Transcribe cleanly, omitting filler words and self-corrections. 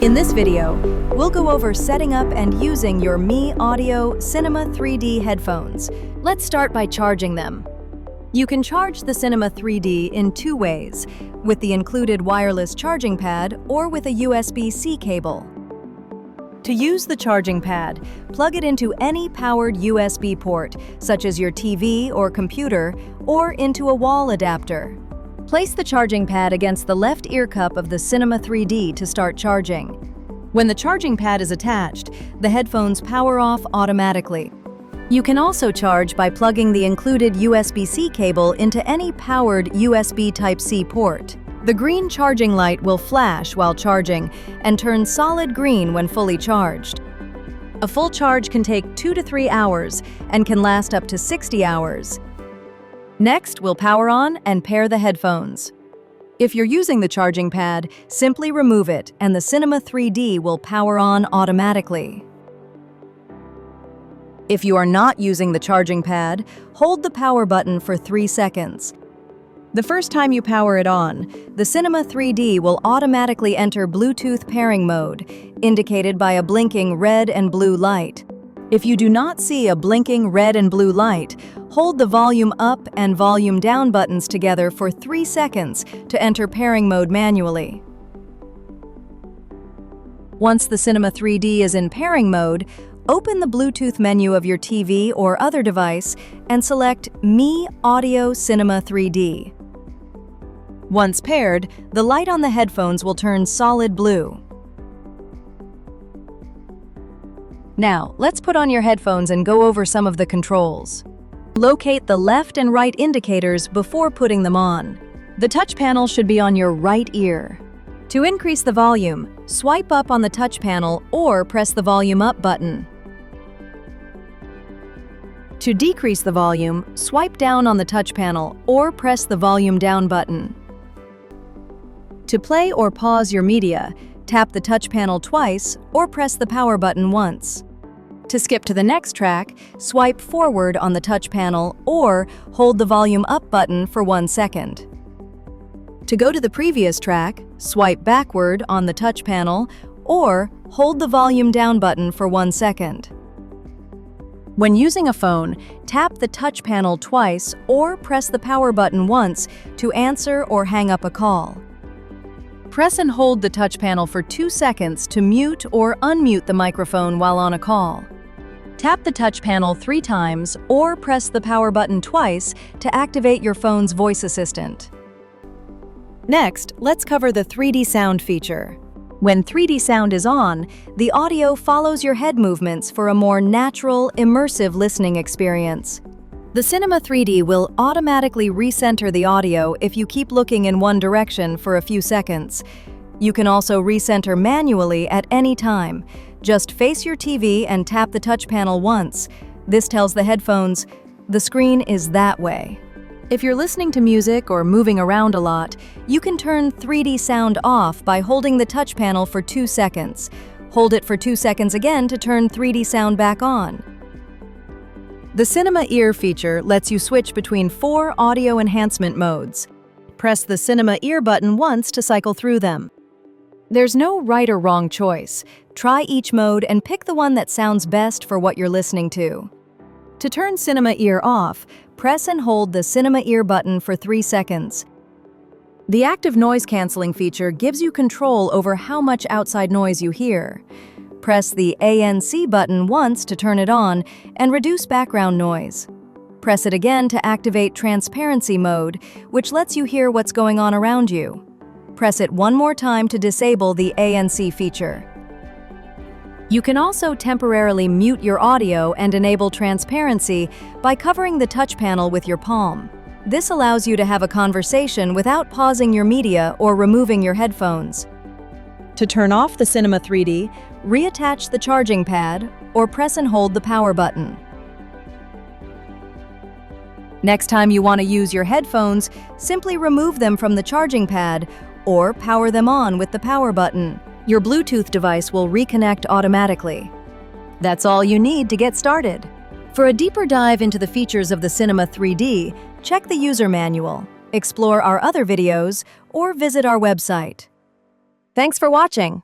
In this video, we'll go over setting up and using your MEE Audio CinemaEAR headphones. Let's start by charging them. You can charge the CinemaEAR in two ways, with the included wireless charging pad or with a USB-C cable. To use the charging pad, plug it into any powered USB port, such as your TV or computer, or into a wall adapter. Place the charging pad against the left ear cup of the CinemaEAR to start charging. When the charging pad is attached, the headphones power off automatically. You can also charge by plugging the included USB-C cable into any powered USB Type-C port. The green charging light will flash while charging and turn solid green when fully charged. A full charge can take 2 to 3 hours and can last up to 60 hours. Next, we'll power on and pair the headphones. If you're using the charging pad, simply remove it and the CinemaEAR will power on automatically. If you are not using the charging pad, hold the power button for 3 seconds. The first time you power it on, the CinemaEAR will automatically enter Bluetooth pairing mode, indicated by a blinking red and blue light. If you do not see a blinking red and blue light, hold the volume up and volume down buttons together for 3 seconds to enter pairing mode manually. Once the CinemaEAR is in pairing mode, open the Bluetooth menu of your TV or other device and select MEE Audio CinemaEAR. Once paired, the light on the headphones will turn solid blue. Now, let's put on your headphones and go over some of the controls. Locate the left and right indicators before putting them on. The touch panel should be on your right ear. To increase the volume, swipe up on the touch panel or press the volume up button. To decrease the volume, swipe down on the touch panel or press the volume down button. To play or pause your media, tap the touch panel twice or press the power button once. To skip to the next track, swipe forward on the touch panel or hold the volume up button for 1 second. To go to the previous track, swipe backward on the touch panel or hold the volume down button for 1 second. When using a phone, tap the touch panel twice or press the power button once to answer or hang up a call. Press and hold the touch panel for 2 seconds to mute or unmute the microphone while on a call. Tap the touch panel 3 times or press the power button twice to activate your phone's voice assistant. Next, let's cover the 3D sound feature. When 3D sound is on, the audio follows your head movements for a more natural, immersive listening experience. The CinemaEAR will automatically recenter the audio if you keep looking in one direction for a few seconds. You can also recenter manually at any time. Just face your TV and tap the touch panel once. This tells the headphones, "The screen is that way." If you're listening to music or moving around a lot, you can turn 3D sound off by holding the touch panel for 2 seconds. Hold it for 2 seconds again to turn 3D sound back on. The CinemaEAR feature lets you switch between 4 audio enhancement modes. Press the CinemaEAR button once to cycle through them. There's no right or wrong choice. Try each mode and pick the one that sounds best for what you're listening to. To turn CinemaEAR off, press and hold the CinemaEAR button for 3 seconds. The Active Noise Cancelling feature gives you control over how much outside noise you hear. Press the ANC button once to turn it on and reduce background noise. Press it again to activate transparency mode, which lets you hear what's going on around you. Press it one more time to disable the ANC feature. You can also temporarily mute your audio and enable transparency by covering the touch panel with your palm. This allows you to have a conversation without pausing your media or removing your headphones. To turn off the CinemaEAR, reattach the charging pad or press and hold the power button. Next time you want to use your headphones, simply remove them from the charging pad or power them on with the power button. Your Bluetooth device will reconnect automatically. That's all you need to get started. For a deeper dive into the features of the CinemaEAR, check the user manual, explore our other videos, or visit our website. Thanks for watching.